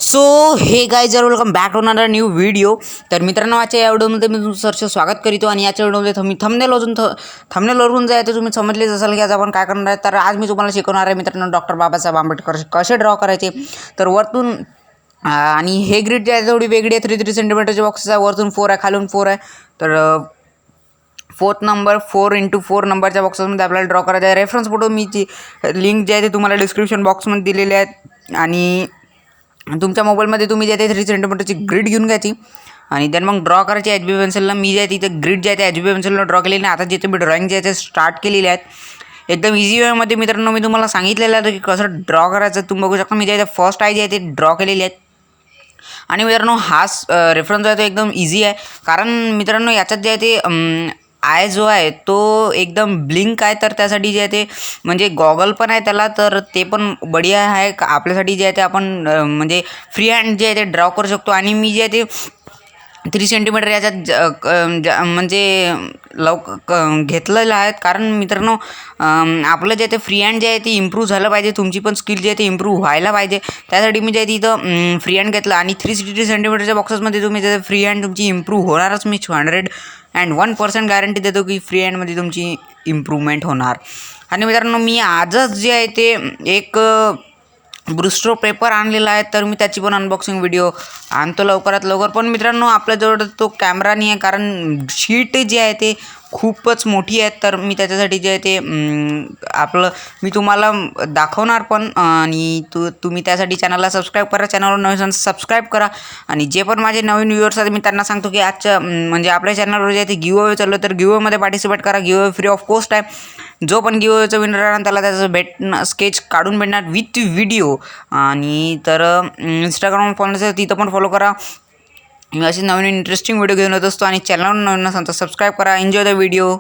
So hey guys welcome back to another new video. तर मित्रांनो आजच्या या व्हिडिओमध्ये मी तुमचं सरचं स्वागत करीतो आणि याच्या व्हिडिओमध्ये मी थंबनेलवरून जायचं तुम्ही समजलेच असाल की आज आपण काय करणार आहे। तर आज मी तुम्हाला शिकवणार आहे मित्रांनो डॉक्टर बाबासाहेब आंबेडकर कसे ड्रॉ करायचे। तर वरतून आणि हे ग्रिड जे आहे थोडी वेगळी आहे, 3 सेंटीमीटरचे बॉक्सेस आहे, वरतून 4 आहे, खालून 4 आहे। तर 4th नंबर 4x4 नंबरच्या बॉक्सेसमध्ये आपल्याला ड्रॉ करायचा आहे। रेफरन्स फोटो मी जी लिंक जे आहे ते तुम्हाला डिस्क्रिप्शन बॉक्समध्ये दिलेले आहेत आणि तुमच्या मोबाईलमध्ये तुम्ही जे आहे 3 सेंटीमीटरची ग्रिड घेऊन घ्यायची आणि देन मग ड्रॉ करायची HB पेन्सिलला। मी जे आहे तिथे ग्रिड जे आहे ते HB पेन्सिलला ड्रॉ केलेली नाही। आता जे तुम्ही ड्रॉइंग जे आहे ते स्टार्ट केलेली आहेत एकदम इझी वेमध्ये मित्रांनो मी तुम्हाला सांगितलेलं आहे की कसं ड्रॉ करायचं। तुम्ही बघू शकता मी जे आहे फर्स्ट आय जे आहे ते ड्रॉ केलेली आहेत आणि मित्रांनो हा रेफरन्स जो आहे तो एकदम इझी आहे, कारण मित्रांनो याच्यात जे आहे ते आय जो आहे तो एकदम ब्लिंक आहे। तर त्यासाठी जे आहे ते म्हणजे गॉगल पण आहे त्याला, तर ते पण बढिया आहे आपल्यासाठी जे आहे ते आपण म्हणजे फ्री हँड जे आहे ते ड्रॉ करू शकतो। आणि मी जे आहे ते 3 सेंटीमीटर याच्यात म्हणजे घेतलेलं आहे, कारण मित्रांनो आपलं जे आहे ते फ्री हँड जे आहे ते इम्प्रूव्ह झालं पाहिजे, तुमची पण स्किल जे आहे ते इम्प्रूव्ह व्हायला पाहिजे। त्यासाठी मी जे आहे तिथं फ्री हँड घेतलं आणि 3 सेंटीमीटरच्या बॉक्सेसमध्ये तुम्ही जे फ्री हँड तुमची इम्प्रूव्ह होणारच। मी 101% गॅरंटी देतो की फ्री हँडमध्ये तुमची इम्प्रूव्हमेंट होणार। आणि मित्रांनो मी आजच जे आहे ते एक ब्रुस्ट्रो पेपर आणलेला आहे, तर मी त्याची पण अनबॉक्सिंग व्हिडिओ आणतो लवकरात लवकर। पण मित्रांनो आपल्याजवळ तो कॅमेरा नाही आहे, कारण शीट जी आहे ते खूपच मोठी आहे। तर मी त्याच्यासाठी जे आहे ते मी तुम्हाला दाखवणार पण, आणि तुम्ही त्यासाठी चॅनलला सबस्क्राईब करा, चॅनलवर नवीन सबस्क्राईब करा। आणि जे पण माझे नवीन व्ह्यूअर्स आहेत मी त्यांना सांगतो की आजच्या म्हणजे आपल्या चॅनलवर जे आहे ते गिव्ह अवे चालू आहे, तर गिव्ह अवेमध्ये पार्टिसिपेट करा। Give away free of cost आहे। जो पण गिव्ह अवेचा विनर राहणार त्याला त्याचं स्केच काढून भेटणार विथ व्हिडिओ। आणि तर इंस्टाग्राम फॉलो तिथं पण फॉलो करा, मी अशी नवीन इंटरेस्टिंग व्हिडिओ घेऊन येत असतो। आणि चॅनलवर नवीन नसेल तर सबस्क्राईब करा। Enjoy the video.